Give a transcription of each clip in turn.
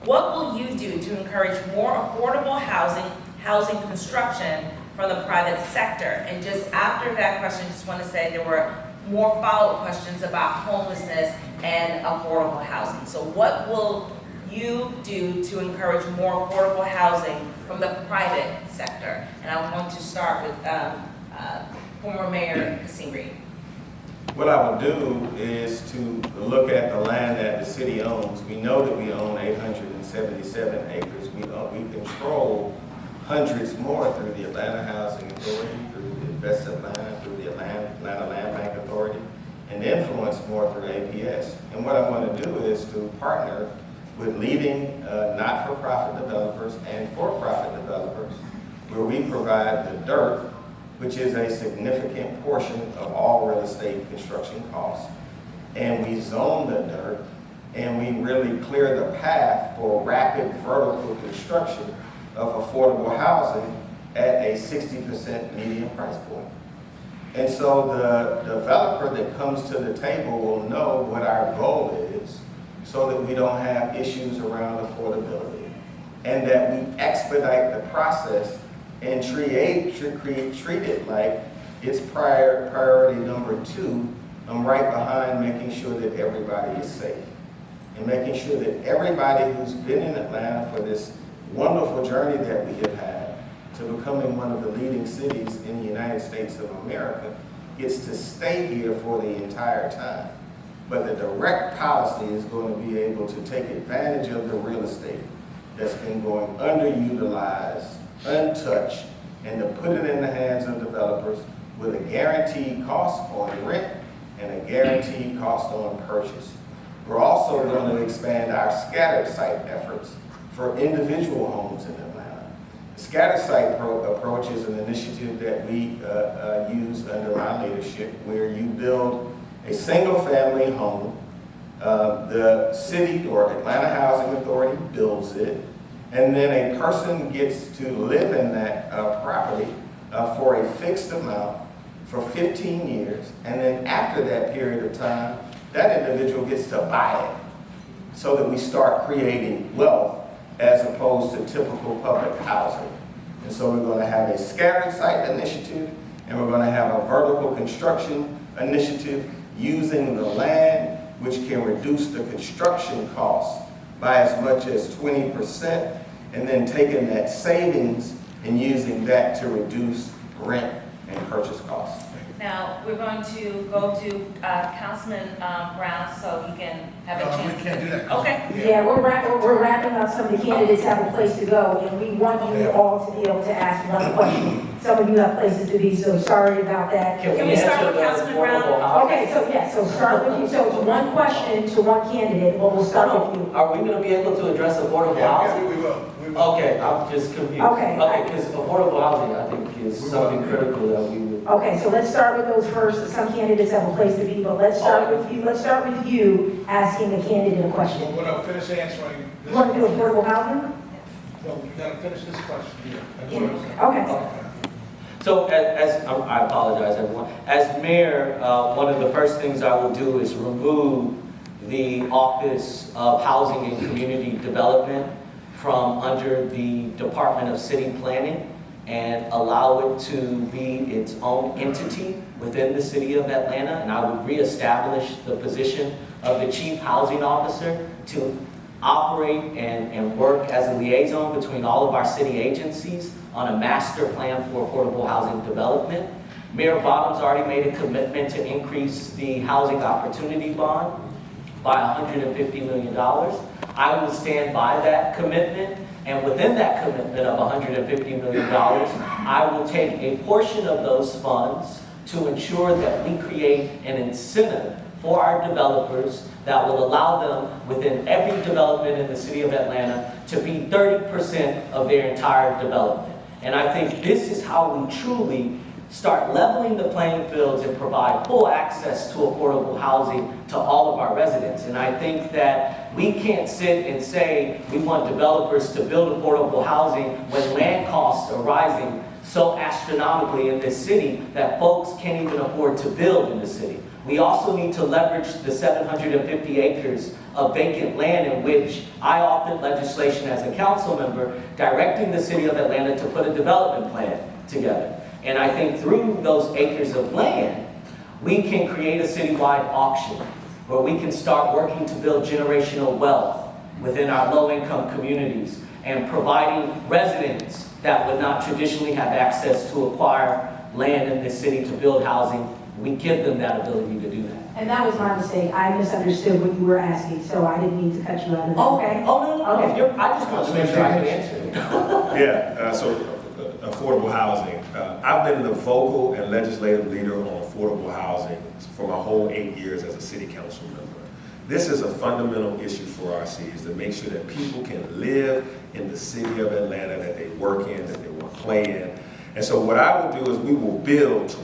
What will you do to encourage more affordable housing construction from the private sector? And just after that question, just want to say there were more follow-up questions about homelessness and affordable housing. So what will you do to encourage more affordable housing from the private sector? And I want to start with former Mayor Kasim Reed. What I will do is to look at the land that the city owns. We know that we own 877 acres. We control hundreds more through the Atlanta Housing Authority, through the Invest Atlanta, through the Atlanta Land Bank Authority, and influence more through APS. And what I want to do is to partner with leading not-for-profit developers and for-profit developers, where we provide the dirt, which is a significant portion of all real estate construction costs. And we zone the dirt, and we really clear the path for rapid vertical construction of affordable housing at a 60% median price point. And so the developer that comes to the table will know what our goal is, so that we don't have issues around affordability, and that we expedite the process and treat it like it's priority number 2, right behind making sure that everybody is safe, and making sure that everybody who's been in Atlanta for this wonderful journey that we have had to becoming one of the leading cities in the United States of America gets to stay here for the entire time. But the direct policy is going to be able to take advantage of the real estate that's been going underutilized, untouched, and to put it in the hands of developers with a guaranteed cost on rent and a guaranteed cost on purchase. We're also going to expand our scattered site efforts for individual homes in Atlanta. The scattered site approach is an initiative that we use under my leadership, where you build a single family home. The city or Atlanta Housing Authority builds it, and then a person gets to live in that property for a fixed amount for 15 years, and then after that period of time, that individual gets to buy it, so that we start creating wealth as opposed to typical public housing. And so we're going to have a scattered site initiative, and we're going to have a vertical construction initiative using the land, which can reduce the construction costs by as much as 20%, and then taking that savings and using that to reduce rent and purchase costs. Now, we're going to go to Councilman Brown, so you can have a chance. We can't do that. Okay. Yeah, we're wrapping up. Some of the candidates have a place to go, and we want you all to be able to ask one question. Some of you have places to be, so sorry about that. Can we start with Councilman Brown? Okay, so yeah, so start with you. So it's one question to one candidate, but we'll start with you. Are we going to be able to address affordable housing? We will. Okay, I'm just confused. Okay. Because affordable housing, I think, is something critical that we would. Okay, so let's start with those first. Some candidates have a place to be, but let's start with you. Let's start with you asking the candidate a question. We're going to finish answering this. You want to do affordable housing? No, we got to finish this question here. Okay. So as I apologize, everyone. As mayor, one of the first things I will do is remove the Office of Housing and Community Development from under the Department of City Planning and allow it to be its own entity within the city of Atlanta. And I would reestablish the position of the Chief Housing Officer to operate and work as a liaison between all of our city agencies on a master plan for affordable housing development. Mayor Bottoms already made a commitment to increase the housing opportunity bond by $150 million. I will stand by that commitment, and within that commitment of $150 million, I will take a portion of those funds to ensure that we create an incentive for our developers that will allow them within every development in the city of Atlanta to be 30% of their entire development. And I think this is how we truly start leveling the playing fields and provide full access to affordable housing to all of our residents. And I think that we can't sit and say we want developers to build affordable housing when land costs are rising so astronomically in this city that folks can't even afford to build in the city. We also need to leverage the 750 acres of vacant land in which I authored legislation as a council member directing the city of Atlanta to put a development plan together. And I think through those acres of land, we can create a citywide auction where we can start working to build generational wealth within our low-income communities and providing residents that would not traditionally have access to acquire land in this city to build housing. We give them that ability to do that. And that was my mistake. I misunderstood what you were asking, so I didn't mean to cut you out of that. Okay. Oh, no. Okay. I just want to make sure I can answer it. Yeah, so affordable housing. I've been the vocal and legislative leader on affordable housing for my whole 8 years as a city council member. This is a fundamental issue for our cities, to make sure that people can live in the city of Atlanta that they work in, that they want to play in. And so what I will do is we will build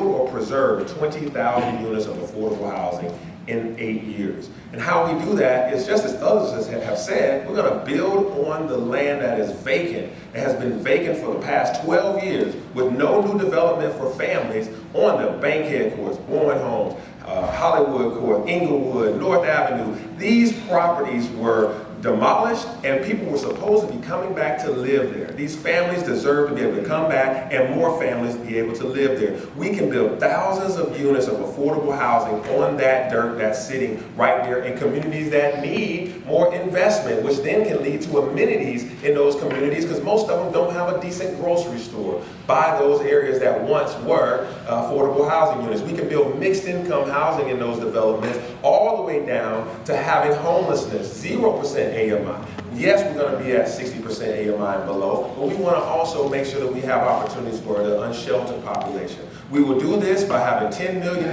or preserve 20,000 units of affordable housing in 8 years. And how we do that is, just as others have said, we're going to build on the land that is vacant. It has been vacant for the past 12 years with no new development for families on the Bankhead Courts, Bourne Homes, Hollywood Court, Inglewood, North Avenue. These properties were demolished and people were supposed to be coming back to live there. These families deserve to be able to come back and more families be able to live there. We can build thousands of units of affordable housing on that dirt that's sitting right there in communities that need more investment, which then can lead to amenities in those communities, because most of them don't have a decent grocery store by those areas that once were affordable housing units. We can build mixed income housing in those developments all the way down to having homelessness, 0% AMI. Yes, we're going to be at 60% AMI and below, but we want to also make sure that we have opportunities for the unsheltered population. We will do this by having $10 million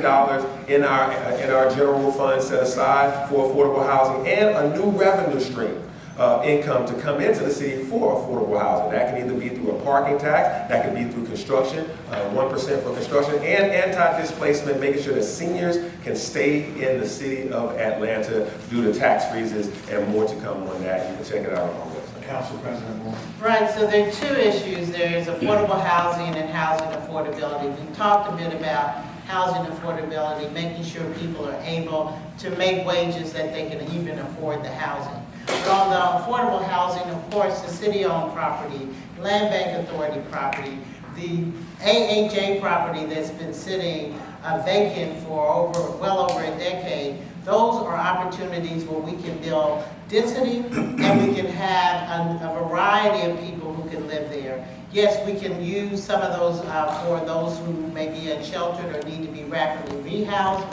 in our general fund set aside for affordable housing and a new revenue stream. Income to come into the city for affordable housing. That can either be through a parking tax, that can be through construction, 1% for construction, and anti-displacement, making sure that seniors can stay in the city of Atlanta due to tax freezes, and more to come on that. You can check it out on our website. Council President Moore. Right, so there are two issues. There's affordable housing and housing affordability. We talked a bit about housing affordability, making sure people are able to make wages that they can even afford the housing. But on the affordable housing, of course, the city-owned property, land bank authority property, the AHA property that's been sitting vacant for well over a decade, those are opportunities where we can build density and we can have a variety of people who can live there. Yes, we can use some of those for those who may be unsheltered or need to be rapidly rehoused.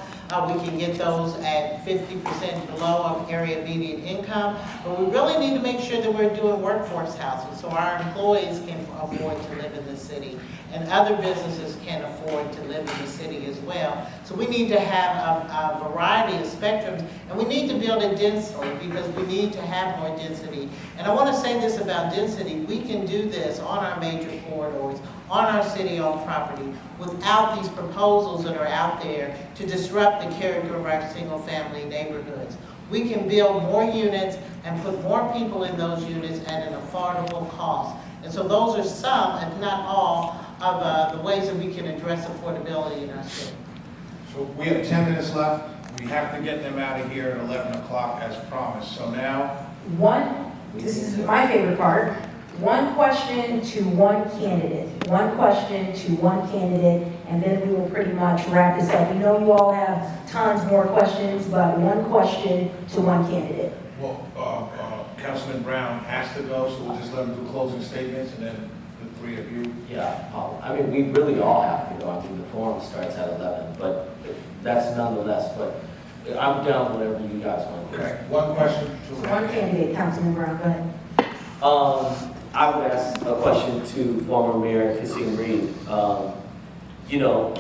We can get those at 50% below of area median income, but we really need to make sure that we're doing workforce housing so our employees can afford to live in the city and other businesses can afford to live in the city as well. So we need to have a variety of spectrums, and we need to build it densely because we need to have more density. And I want to say this about density: we can do this on our major corridors, on our city-owned property, without these proposals that are out there to disrupt the character of our single-family neighborhoods. We can build more units and put more people in those units at an affordable cost. And so those are some, if not all, of the ways that we can address affordability in our city. So we have 10 minutes left. We have to get them out of here at 11 o'clock as promised. So now, This is my favorite part. One question to one candidate. One question to one candidate, and then we will pretty much wrap this up. We know you all have tons more questions, but one question to one candidate. well, Councilman Brown has to go, so we'll just let him do closing statements, and then the three of you. Yeah, I mean, we really all have to go. I mean, the forum starts at 11, but that's nonetheless, but I'm down whatever you guys want to do. Okay, one question to One candidate, Councilman Brown, go ahead. I would ask a question to former Mayor Kasim Reed. You know,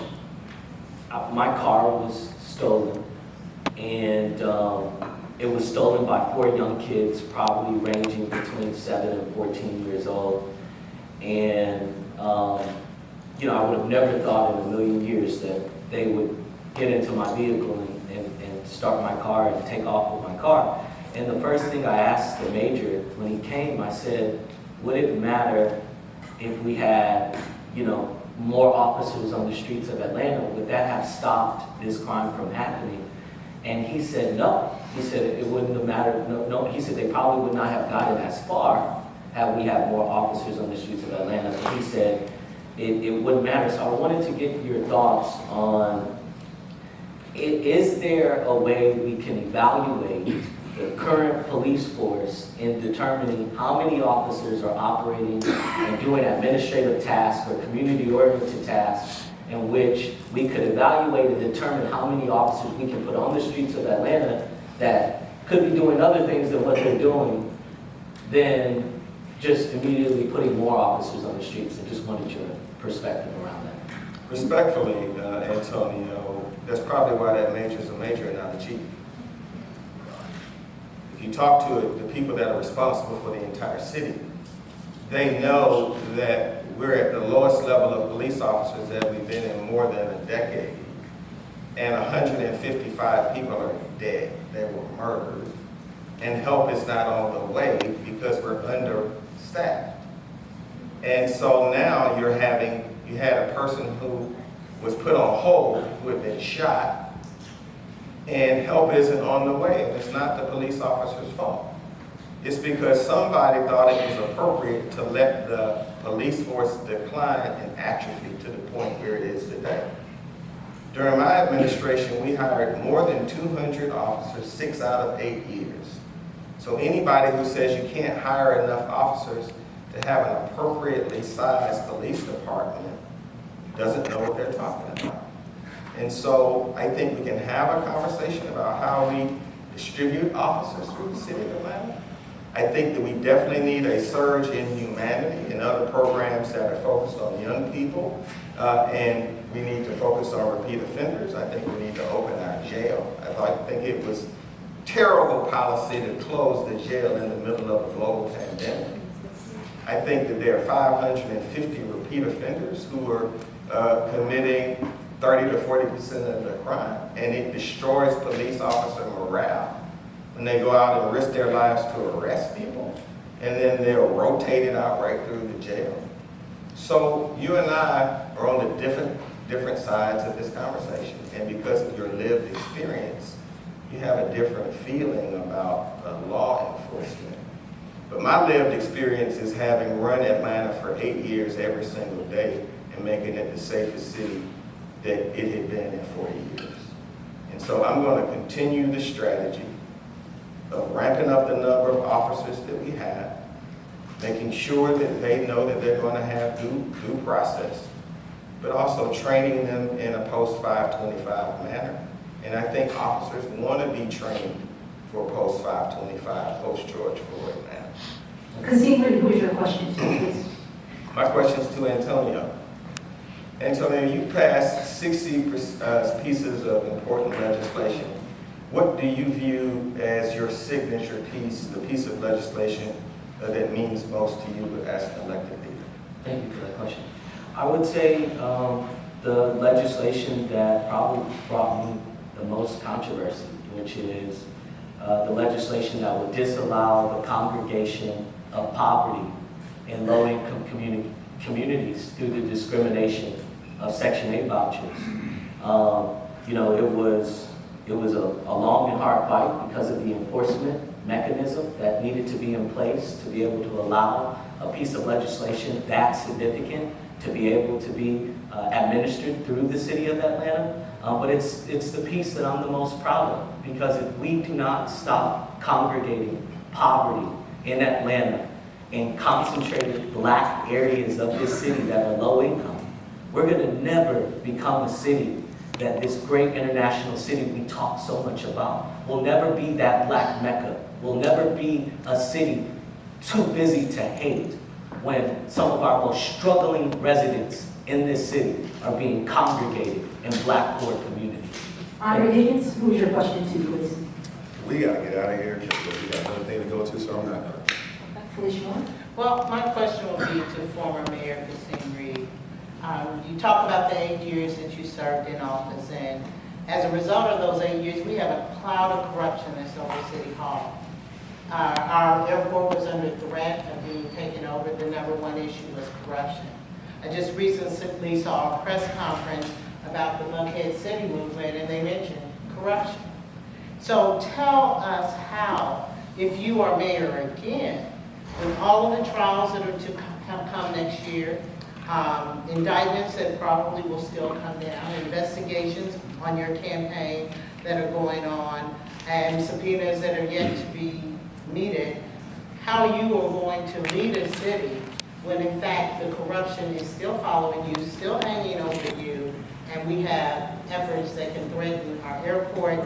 my car was stolen, and it was stolen by 4 young kids, probably ranging between 7 and 14 years old. And, you know, I would have never thought in a million years that they would get into my vehicle and start my car and take off with my car. And the first thing I asked the major when he came, I said, would it matter if we had, you know, more officers on the streets of Atlanta? Would that have stopped this crime from happening? And he said no. He said it wouldn't have mattered, he said they probably would not have gotten as far had we had more officers on the streets of Atlanta. But he said it wouldn't matter. So I wanted to get your thoughts on, is there a way we can evaluate the current police force in determining how many officers are operating and doing administrative tasks or community-oriented tasks, in which we could evaluate and determine how many officers we can put on the streets of Atlanta that could be doing other things than what they're doing, than just immediately putting more officers on the streets? I just wanted your perspective around that. Respectfully, Antonio, that's probably why that major is a major and not a chief. If you talk to the people that are responsible for the entire city, they know that we're at the lowest level of police officers that we've been in more than a decade. And 155 people are dead. They were murdered. And help is not on the way because we're understaffed. And so now you had a person who was put on hold, who had been shot, and help isn't on the way. And it's not the police officer's fault. It's because somebody thought it was appropriate to let the police force decline and atrophy to the point where it is today. During my administration, we hired more than 200 officers 6 out of 8 years. So anybody who says you can't hire enough officers to have an appropriately sized police department doesn't know what they're talking about. And so I think we can have a conversation about how we distribute officers through the city of Atlanta. I think that we definitely need a surge in humanity and other programs that are focused on young people. And we need to focus on repeat offenders. I think we need to open our jail. I think it was terrible policy to close the jail in the middle of a global pandemic. I think that there are 550 repeat offenders who are committing 30 to 40% of the crime, and it destroys police officer morale when they go out and risk their lives to arrest people, and then they're rotated out right through the jail. So you and I are on the different sides of this conversation, and because of your lived experience, you have a different feeling about law enforcement. But my lived experience is having run Atlanta for 8 years every single day and making it the safest city that it had been in 40 years. And so I'm going to continue the strategy of ramping up the number of officers that we have, making sure that they know that they're going to have due process, but also training them in a post-525 manner. And I think officers want to be trained for post-525, post-George Floyd manner. Conceivably, who is your question to, please? My question is to Antonio. Antonio, you passed 60 pieces of important legislation. What do you view as your signature piece, the piece of legislation that means most to you as an elected leader? Thank you for that question. I would say the legislation that probably brought me the most controversy, which is the legislation that would disallow the congregation of poverty in low-income communities through the discrimination of Section 8 vouchers. It was a long and hard fight because of the enforcement mechanism that needed to be in place to be able to allow a piece of legislation that significant to be able to be administered through the city of Atlanta. But it's the piece that I'm the most proud of, because if we do not stop congregating poverty in Atlanta in concentrated black areas of this city that are low income, we're going to never become a city that this great international city we talk so much about. We'll never be that black Mecca. We'll never be a city too busy to hate when some of our most struggling residents in this city are being congregated in black poor communities. Andre Higgins, who is your question to, please? We gotta get out of here because we got another thing to go to, so I'm not gonna. Felicia Moore? Well, my question will be to former Mayor Christine Reed. You talk about the 8 years that you served in office, and as a result of those 8 years, we have a cloud of corruption that's over City Hall. Our airport was under threat of being taken over. The #1 issue was corruption. I just recently saw a press conference about the Buckhead City movement, and they mentioned corruption. So tell us how, if you are mayor again, with all of the trials that are to come next year, indictments that probably will still come down, investigations on your campaign that are going on, and subpoenas that are yet to be meted, how you are going to lead a city when in fact the corruption is still following you, still hanging over you, and we have efforts that can threaten our airport,